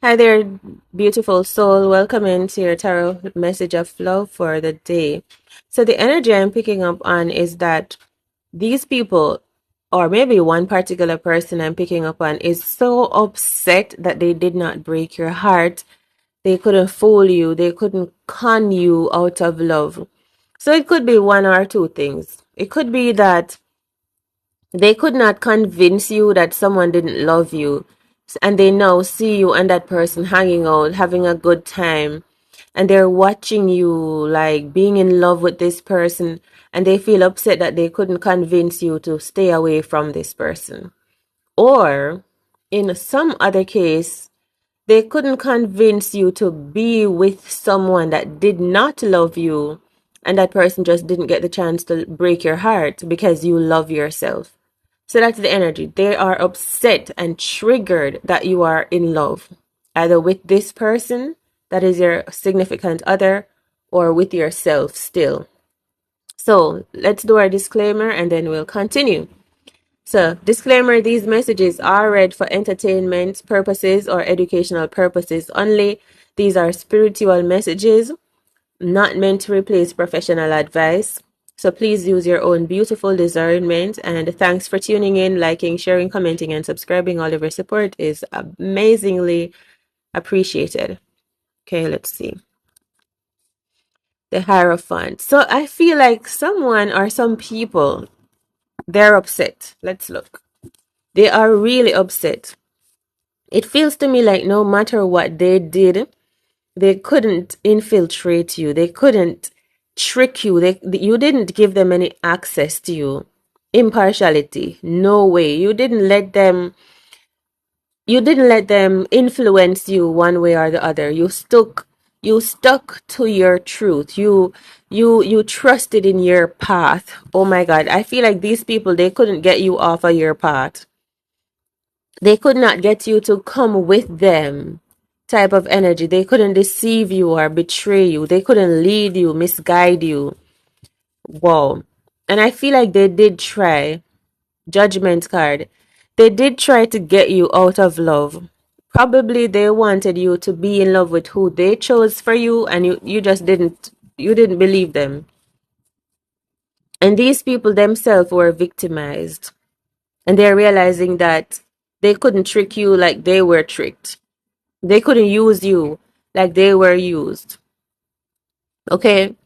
Hi there, beautiful soul. Welcome into your tarot message of love for the day. So, the energy I'm picking up on is that these people, or maybe one particular person I'm picking up on, is so upset that they did not break your heart. They couldn't fool you, they couldn't con you out of love. So, it could be one or two things. It could be that they could not convince you that someone didn't love you, and they now see you and that person hanging out, having a good time, and they're watching you like being in love with this person, and they feel upset that they couldn't convince you to stay away from this person. Or in some other case, they couldn't convince you to be with someone that did not love you, and that person just didn't get the chance to break your heart because you love yourself. So that's the energy. They are upset and triggered that you are in love, either with this person that is your significant other or with yourself still. So let's do our disclaimer and then we'll continue. So, disclaimer, these messages are read for entertainment purposes or educational purposes only. These are spiritual messages, not meant to replace professional advice. So please use your own beautiful discernment. And thanks for tuning in, liking, sharing, commenting, and subscribing. All of your support is amazingly appreciated. Okay, let's see. The Hierophant. So I feel like someone or some people, they're upset. Let's look. They are really upset. It feels to me like no matter what they did, they couldn't infiltrate you. They couldn't trick you. You didn't give them any access to you. Impartiality. No way. You didn't let them influence you one way or the other. You stuck to your truth. You trusted in your path. Oh my God. I feel like these people, they couldn't get you off of your path. They could not get you to come with them type of energy. They couldn't deceive you or betray you. They couldn't lead you, misguide you. Wow. And I feel like they did try. Judgment card. They did try to get you out of love. Probably they wanted you to be in love with who they chose for you, and you just didn't believe them. And these people themselves were victimized. And they're realizing that they couldn't trick you like they were tricked. They couldn't use you like they were used. Okay?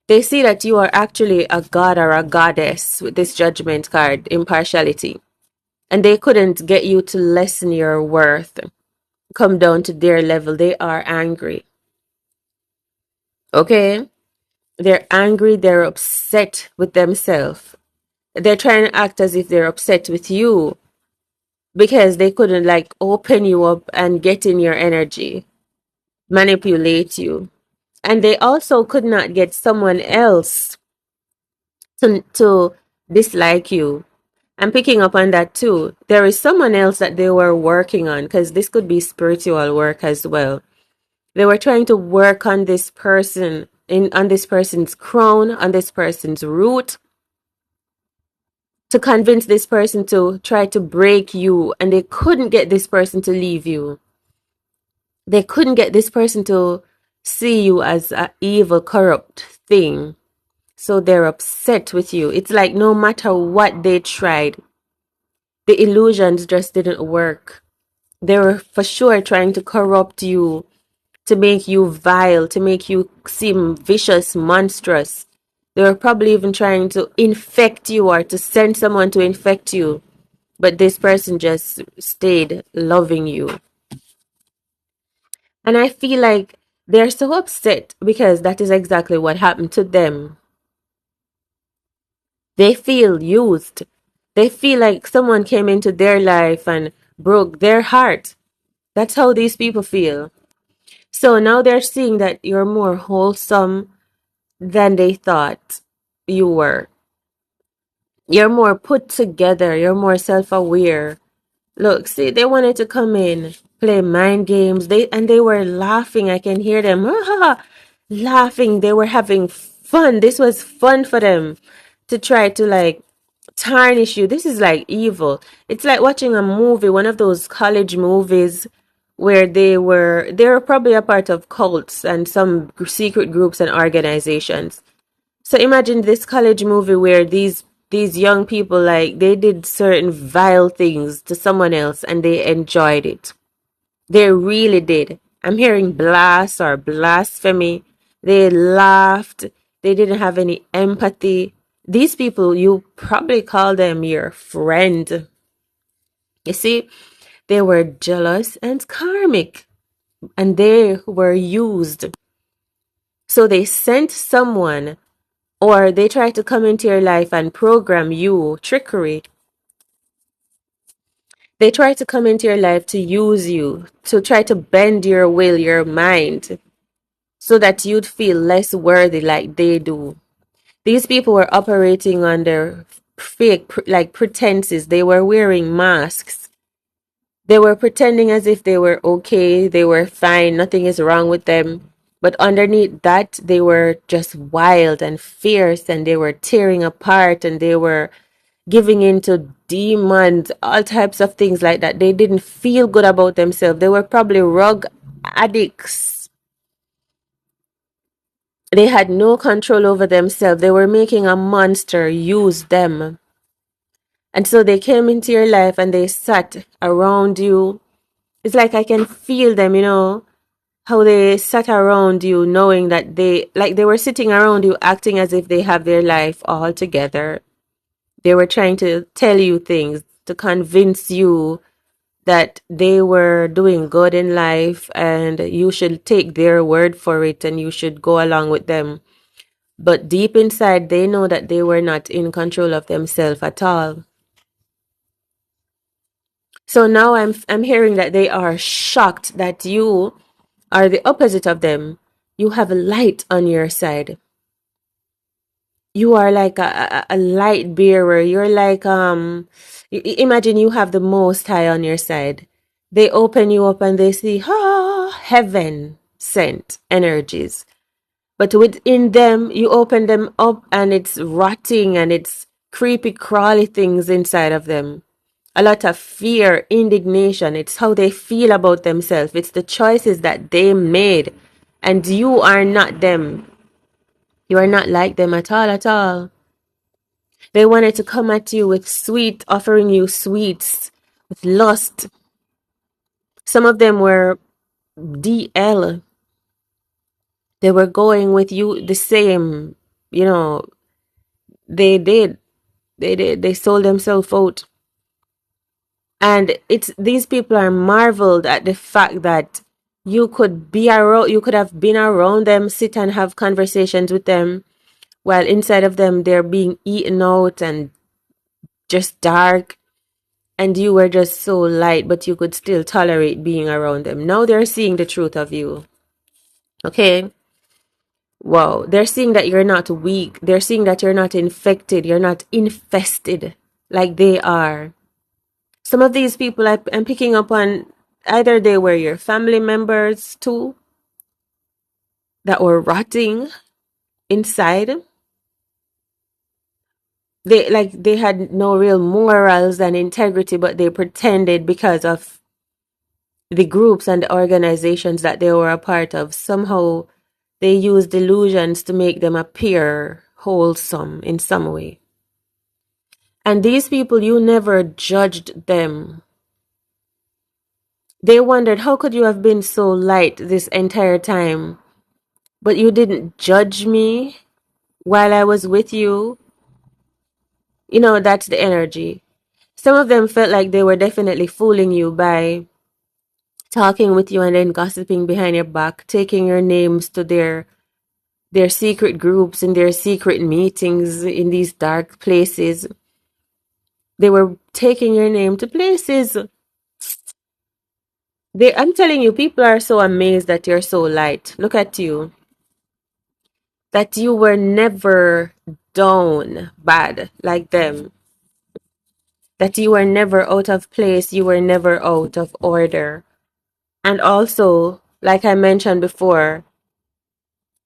They see that you are actually a god or a goddess with this judgment card, impartiality. And they couldn't get you to lessen your worth, come down to their level. They are angry. Okay? They're angry, they're upset with themselves. They're trying to act as if they're upset with you because they couldn't like open you up and get in your energy, manipulate you. And they also could not get someone else to dislike you. I'm picking up on that too. There is someone else that they were working on, because this could be spiritual work as well. They were trying to work on this person, on this person's crown, on this person's root, to convince this person to try to break you, and they couldn't get this person to leave you. They couldn't get this person to see you as an evil, corrupt thing. So they're upset with you. It's like no matter what they tried, the illusions just didn't work. They were for sure trying to corrupt you, to make you vile, to make you seem vicious, monstrous. They were probably even trying to infect you or to send someone to infect you. But this person just stayed loving you. And I feel like they're so upset because that is exactly what happened to them. They feel used. They feel like someone came into their life and broke their heart. That's how these people feel. So now they're seeing that you're more wholesome than they thought you were. You're more put together. You're more self-aware. Look, see, they wanted to come in, play mind games. They were laughing. I can hear them laughing. They were having fun. This was fun for them to try to like tarnish you. This is like evil. It's like watching a movie, one of those college movies where they were probably a part of cults and some secret groups and organizations. So imagine this college movie where these young people, like, they did certain vile things to someone else and they enjoyed it. They really did. I'm hearing blast or blasphemy. They laughed. They didn't have any empathy. These people, you probably call them your friend. You see, they were jealous and karmic, and they were used. So they sent someone, or they tried to come into your life and program you trickery. They try to come into your life to use you, to try to bend your will, your mind, so that you'd feel less worthy like they do. These people were operating under fake, like, pretenses. They were wearing masks. They were pretending as if they were okay, they were fine, nothing is wrong with them. But underneath that, they were just wild and fierce, and they were tearing apart, and they were giving into demons, all types of things like that. They didn't feel good about themselves. They were probably rug addicts. They had no control over themselves. They were making a monster use them. And so they came into your life and they sat around you. It's like I can feel them, how they sat around you knowing that they were sitting around you acting as if they have their life all together. They were trying to tell you things to convince you that they were doing good in life and you should take their word for it and you should go along with them. But deep inside, they know that they were not in control of themselves at all. So now I'm hearing that they are shocked that you are the opposite of them. You have a light on your side. You are like a light bearer. You're like imagine you have the Most High on your side. They open you up and they see heaven sent energies. But within them, you open them up and it's rotting and it's creepy crawly things inside of them. A lot of fear, indignation. It's how they feel about themselves. It's the choices that they made. And you are not them. You are not like them at all, at all. They wanted to come at you with offering you sweets, with lust. Some of them were DL. They were going with you the same, they did. They sold themselves out. And these people are marveled at the fact that you could have been around them, sit and have conversations with them, while inside of them they're being eaten out and just dark, and you were just so light, but you could still tolerate being around them. Now they're seeing the truth of you. Okay? Wow. They're seeing that you're not weak. They're seeing that you're not infected. You're not infested like they are. Some of these people I'm picking up on, either they were your family members too, that were rotting inside. They had no real morals and integrity, but they pretended because of the groups and the organizations that they were a part of. Somehow they used delusions to make them appear wholesome in some way. And these people, you never judged them. They wondered, how could you have been so light this entire time? But you didn't judge me while I was with you. That's the energy. Some of them felt like they were definitely fooling you by talking with you and then gossiping behind your back, taking your names to their secret groups and their secret meetings in these dark places. They were taking your name to places. I'm telling you, people are so amazed that you're so light. Look at you. That you were never down bad like them. That you were never out of place. You were never out of order. And also, like I mentioned before,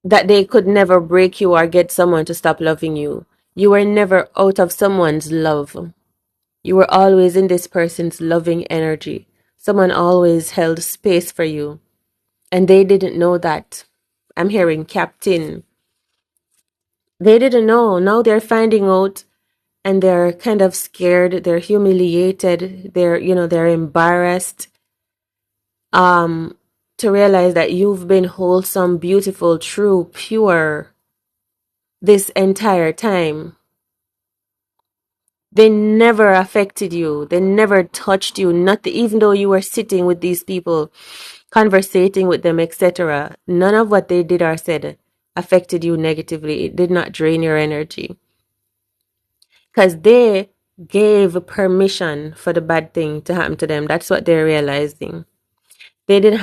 that they could never break you or get someone to stop loving you. You were never out of someone's love. You were always in this person's loving energy. Someone always held space for you, and they didn't know that. I'm hearing captain. They didn't know. Now they're finding out, and they're kind of scared. They're humiliated. They're embarrassed. To realize that you've been wholesome, beautiful, true, pure this entire time. They never affected you. They never touched you. Not even though you were sitting with these people, conversating with them, etc. None of what they did or said affected you negatively. It did not drain your energy. Because they gave permission for the bad thing to happen to them. That's what they're realizing. They did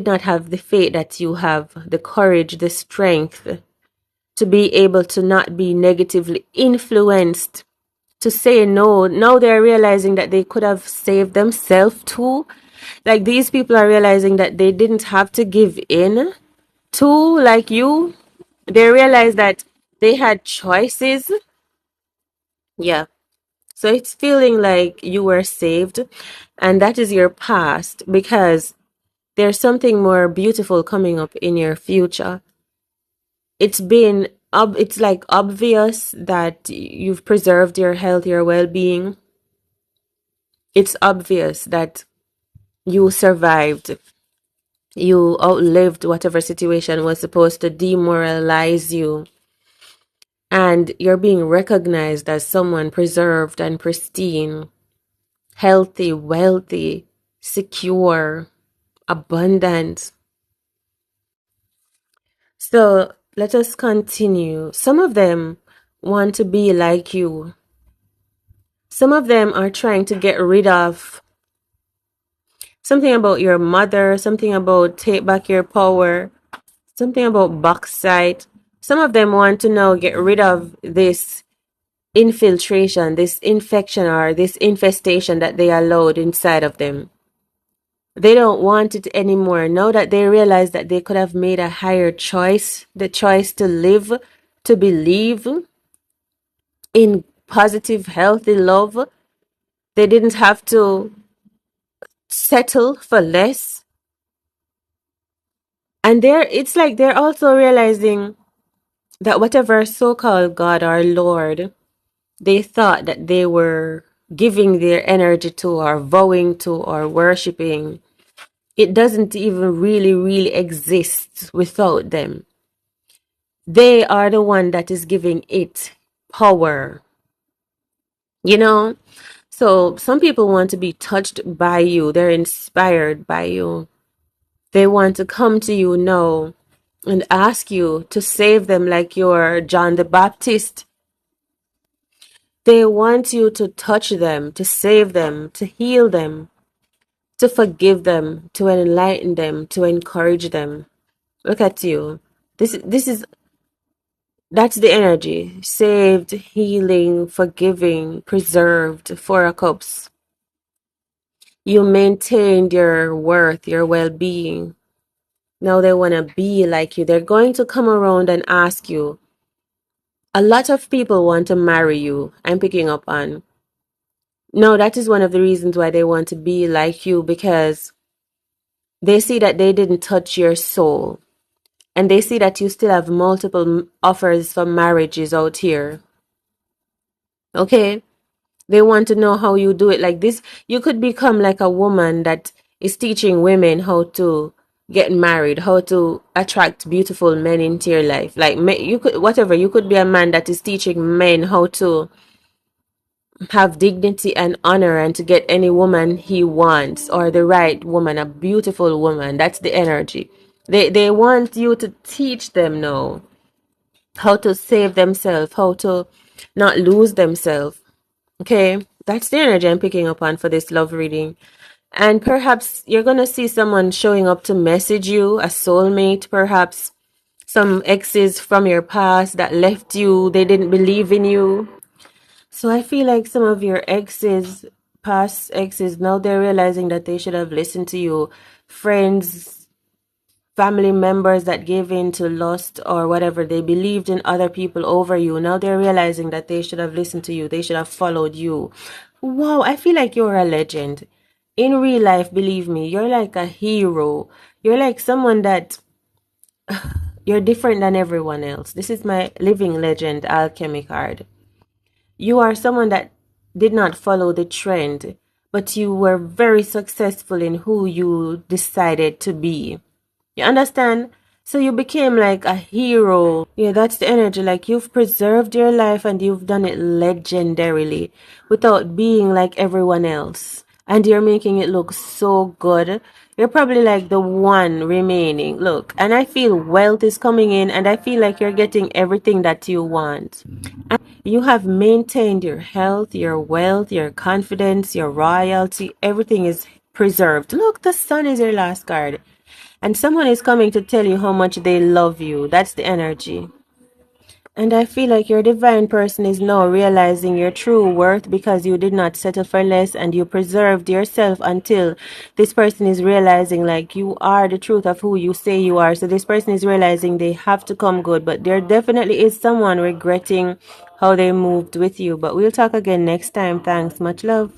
not have the faith that you have, the courage, the strength to be able to not be negatively influenced, to say no. Now they're realizing that they could have saved themselves too. Like, these people are realizing that they didn't have to give in to, like you. They realize that they had choices. Yeah. So it's feeling like you were saved, and that is your past, because there's something more beautiful coming up in your future. It's like obvious that you've preserved your health, your well-being. It's obvious that you survived. You outlived whatever situation was supposed to demoralize you. And you're being recognized as someone preserved and pristine, healthy, wealthy, secure, abundant. So let us continue. Some of them want to be like you. Some of them are trying to get rid of something about your mother, something about take back your power, something about backside. Some of them want to now get rid of this infiltration, this infection, or this infestation that they allowed inside of them. They don't want it anymore. Now that they realize that they could have made a higher choice, the choice to live, to believe in positive, healthy love. They didn't have to settle for less. And it's like they're also realizing that whatever so-called God or Lord they thought that they were giving their energy to, or vowing to, or worshipping, it doesn't even really exist without them. They are the one that is giving it power. So some people want to be touched by you. They're inspired by you. They want to come to you now and ask you to save them, like you're John the Baptist. They want you to touch them, to save them, to heal them, to forgive them, to enlighten them, to encourage them. Look at you. That's the energy. Saved, healing, forgiving, preserved, Four of Cups. You maintained your worth, your well-being. Now they want to be like you. They're going to come around and ask you. A lot of people want to marry you. I'm picking up on. No, that is one of the reasons why they want to be like you, because they see that they didn't touch your soul. And they see that you still have multiple offers for marriages out here. Okay? They want to know how you do it. Like this, you could become like a woman that is teaching women how to get married, how to attract beautiful men into your life. Like, you could be a man that is teaching men how to have dignity and honor, and to get any woman he wants, or the right woman, a beautiful woman. That's the energy. They want you to teach them now how to save themselves, how to not lose themselves. Okay, that's the energy I'm picking up on for this love reading. And perhaps you're going to see someone showing up to message you, a soulmate, perhaps some exes from your past that left you, they didn't believe in you. So I feel like some of your exes, past exes, now they're realizing that they should have listened to you. Friends, family members that gave in to lust or whatever, they believed in other people over you. Now they're realizing that they should have listened to you. They should have followed you. Wow, I feel like you're a legend. In real life, believe me, you're like a hero. You're like someone that you're different than everyone else. This is my living legend alchemy card. You are someone that did not follow the trend, but you were very successful in who you decided to be. You understand? So you became like a hero. Yeah, that's the energy. Like you've preserved your life and you've done it legendarily without being like everyone else. And you're making it look so good. You're probably like the one remaining. Look, and I feel wealth is coming in and I feel like you're getting everything that you want. You have maintained your health, your wealth, your confidence, your royalty. Everything is preserved. Look, the sun is your last card. And someone is coming to tell you how much they love you. That's the energy. And I feel like your divine person is now realizing your true worth because you did not settle for less and you preserved yourself until this person is realizing like you are the truth of who you say you are. So this person is realizing they have to come good, but there definitely is someone regretting how they moved with you. But we'll talk again next time. Thanks. Much love.